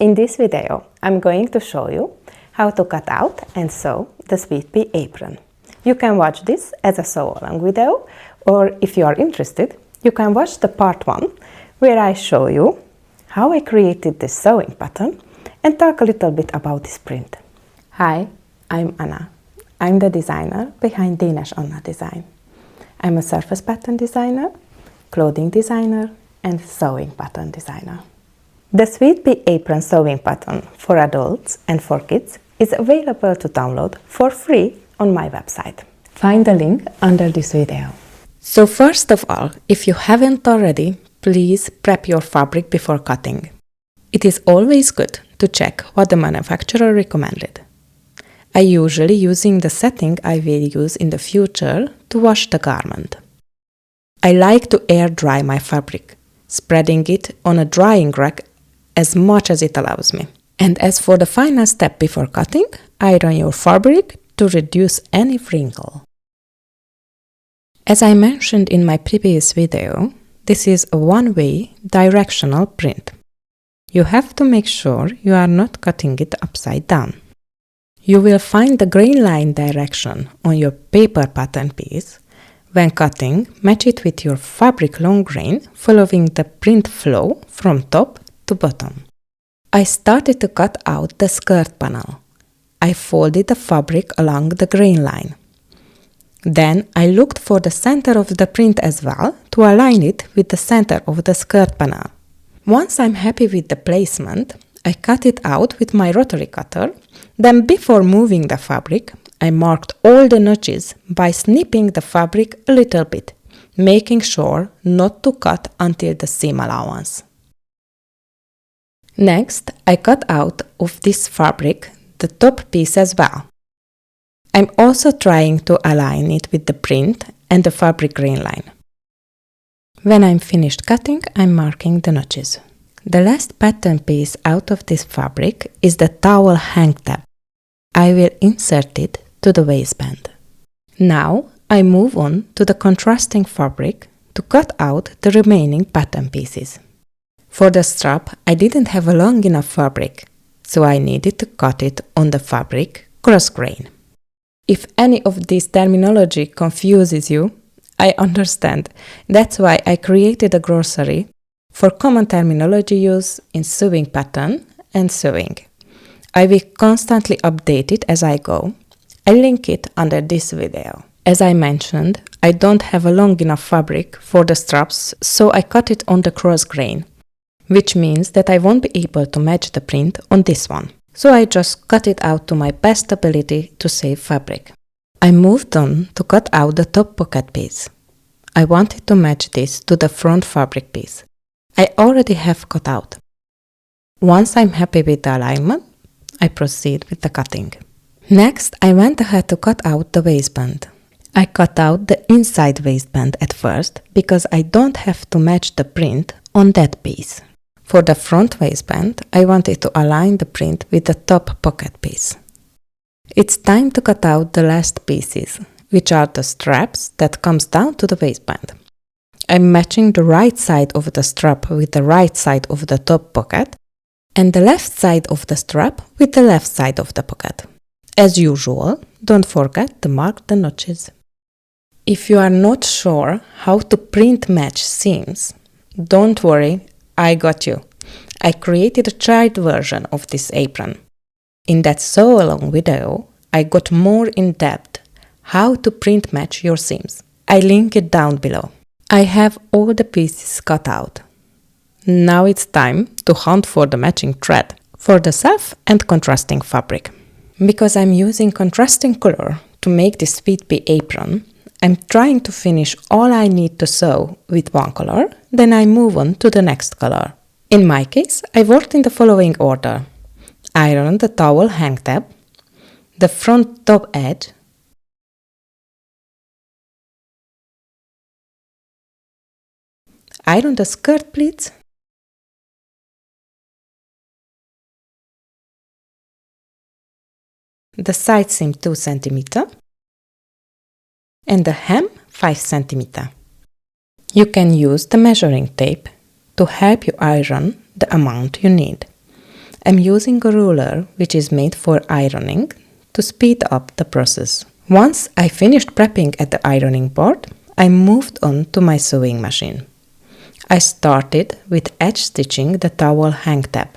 In this video, I'm going to show you how to cut out and sew the Sweet Pea apron. You can watch this as a sew-along video, or if you are interested, you can watch the part 1 where I show you how I created this sewing pattern and talk a little bit about this print. Hi, I'm Anna. I'm the designer behind Danish Anna Design. I'm a surface pattern designer, clothing designer, and sewing pattern designer. The Sweet Pea Apron sewing pattern for adults and for kids is available to download for free on my website. Find the link under this video. So first of all, if you haven't already, please prep your fabric before cutting. It is always good to check what the manufacturer recommended. I usually using the setting I will use in the future to wash the garment. I like to air dry my fabric, spreading it on a drying rack as much as it allows me. And as for the final step before cutting, iron your fabric to reduce any wrinkle. As I mentioned in my previous video, this is a one-way directional print. You have to make sure you are not cutting it upside down. You will find the grain line direction on your paper pattern piece. When cutting, match it with your fabric long grain, following the print flow from top to bottom. I started to cut out the skirt panel. I folded the fabric along the grain line. Then I looked for the center of the print as well to align it with the center of the skirt panel. Once I'm happy with the placement, I cut it out with my rotary cutter. Then before moving the fabric, I marked all the notches by snipping the fabric a little bit, making sure not to cut until the seam allowance. Next, I cut out of this fabric the top piece as well. I'm also trying to align it with the print and the fabric grain line. When I'm finished cutting, I'm marking the notches. The last pattern piece out of this fabric is the towel hang tab. I will insert it to the waistband. Now I move on to the contrasting fabric to cut out the remaining pattern pieces. For the strap, I didn't have a long enough fabric, so I needed to cut it on the fabric cross grain. If any of this terminology confuses you, I understand. That's why I created a glossary for common terminology use in sewing pattern and sewing. I will constantly update it as I go. I link it under this video. As I mentioned, I don't have a long enough fabric for the straps, so I cut it on the cross grain, which means that I won't be able to match the print on this one. So I just cut it out to my best ability to save fabric. I moved on to cut out the top pocket piece. I wanted to match this to the front fabric piece. I already have cut out. Once I'm happy with the alignment, I proceed with the cutting. Next, I went ahead to cut out the waistband. I cut out the inside waistband at first because I don't have to match the print on that piece. For the front waistband, I wanted to align the print with the top pocket piece. It's time to cut out the last pieces, which are the straps that comes down to the waistband. I'm matching the right side of the strap with the right side of the top pocket and the left side of the strap with the left side of the pocket. As usual, don't forget to mark the notches. If you are not sure how to print match seams, don't worry, I got you. I created a child version of this apron. In that sew-along video, I got more in depth how to print match your seams. I link it down below. I have all the pieces cut out. Now it's time to hunt for the matching thread for the self and contrasting fabric. Because I'm using contrasting color to make this Sweet Pea apron, I'm trying to finish all I need to sew with one color, then I move on to the next color. In my case, I worked in the following order. Iron the towel hang tab, the front top edge, iron the skirt pleats, the side seam 2 cm, and the hem 5 cm. You can use the measuring tape to help you iron the amount you need. I'm using a ruler which is made for ironing to speed up the process. Once I finished prepping at the ironing board, I moved on to my sewing machine. I started with edge stitching the towel hang tab.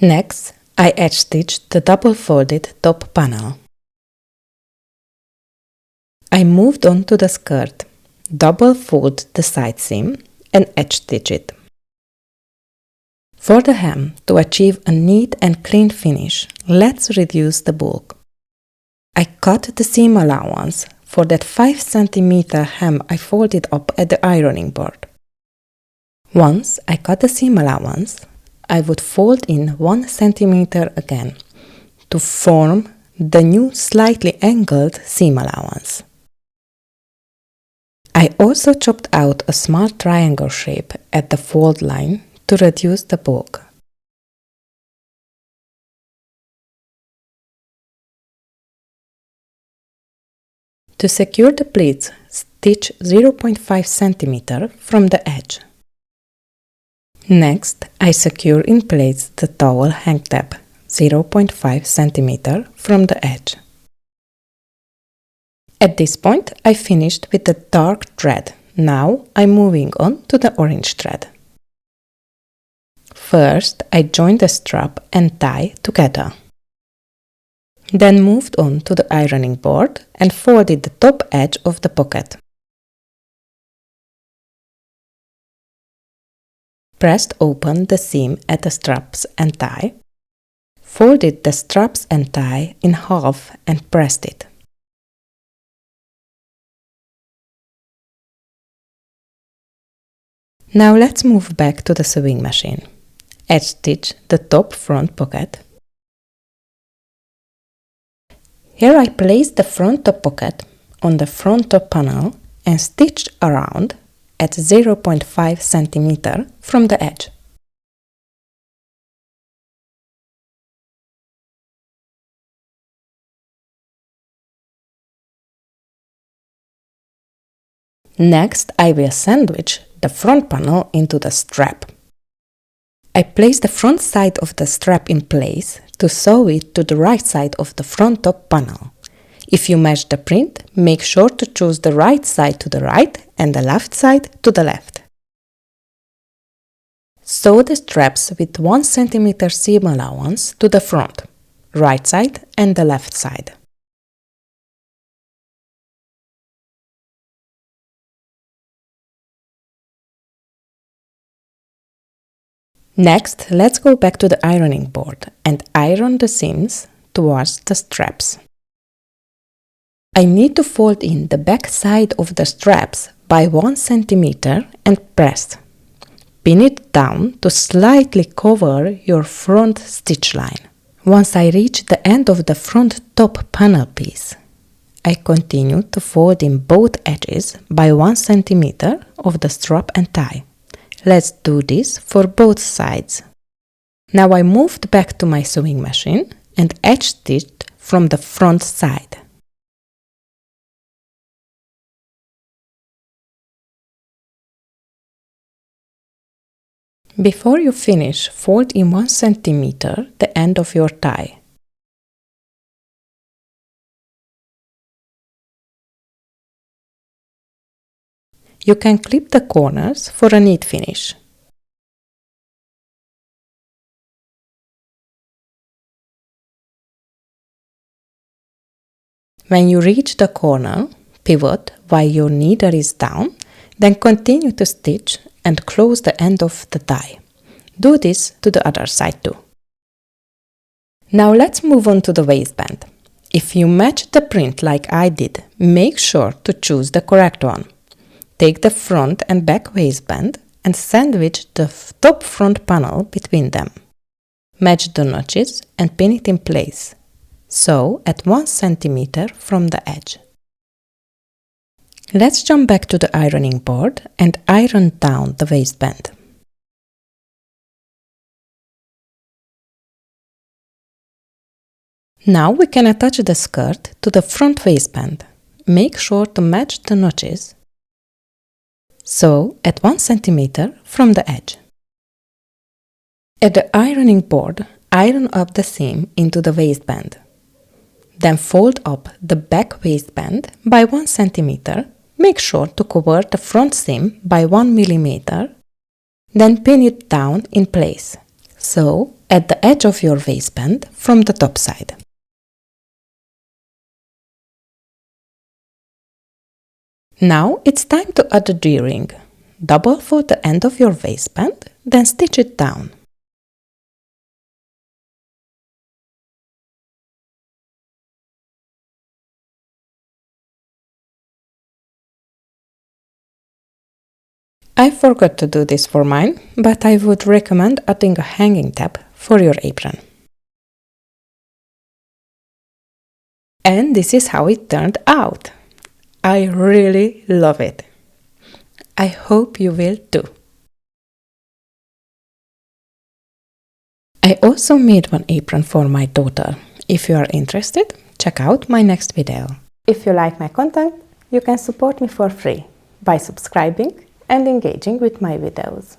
Next, I edge stitched the double folded top panel. I moved on to the skirt, double fold the side seam and edge stitch it. For the hem, to achieve a neat and clean finish, let's reduce the bulk. I cut the seam allowance for that 5 cm hem I folded up at the ironing board. Once I cut the seam allowance, I would fold in 1 cm again to form the new slightly angled seam allowance. I also chopped out a small triangle shape at the fold line to reduce the bulk. To secure the pleats, stitch 0.5 cm from the edge. Next, I secure in place the towel hang tab, 0.5 cm from the edge. At this point, I finished with the dark thread. Now I'm moving on to the orange thread. First, I joined the strap and tie together. Then moved on to the ironing board and folded the top edge of the pocket. Pressed open the seam at the straps and tie. Folded the straps and tie in half and pressed it. Now let's move back to the sewing machine. Edge stitch the top front pocket. Here I placed the front top pocket on the front top panel and stitched around at 0.5 cm from the edge. Next, I will sandwich the front panel into the strap. I place the front side of the strap in place to sew it to the right side of the front top panel. If you match the print, make sure to choose the right side to the right and the left side to the left. Sew the straps with 1 cm seam allowance to the front, right side and the left side. Next, let's go back to the ironing board and iron the seams towards the straps. I need to fold in the back side of the straps by 1 cm and press. Pin it down to slightly cover your front stitch line. Once I reach the end of the front top panel piece, I continue to fold in both edges by 1 cm of the strap and tie. Let's do this for both sides. Now I moved back to my sewing machine and edge stitched from the front side. Before you finish, fold in 1 cm the end of your tie. You can clip the corners for a neat finish. When you reach the corner, pivot while your needle is down, then continue to stitch and close the end of the tie. Do this to the other side too. Now let's move on to the waistband. If you match the print like I did, make sure to choose the correct one. Take the front and back waistband and sandwich the top front panel between them. Match the notches and pin it in place. Sew at 1 cm from the edge. Let's jump back to the ironing board and iron down the waistband. Now we can attach the skirt to the front waistband. Make sure to match the notches. Sew at 1 cm from the edge. At the ironing board, iron up the seam into the waistband. Then fold up the back waistband by 1 cm. Make sure to cover the front seam by 1 mm. Then pin it down in place, so at the edge of your waistband from the top side. Now it's time to add the D-ring. Double fold the end of your waistband, then stitch it down. I forgot to do this for mine, but I would recommend adding a hanging tab for your apron. And this is how it turned out. I really love it. I hope you will too. I also made one apron for my daughter. If you are interested, check out my next video. If you like my content, you can support me for free by subscribing and engaging with my videos.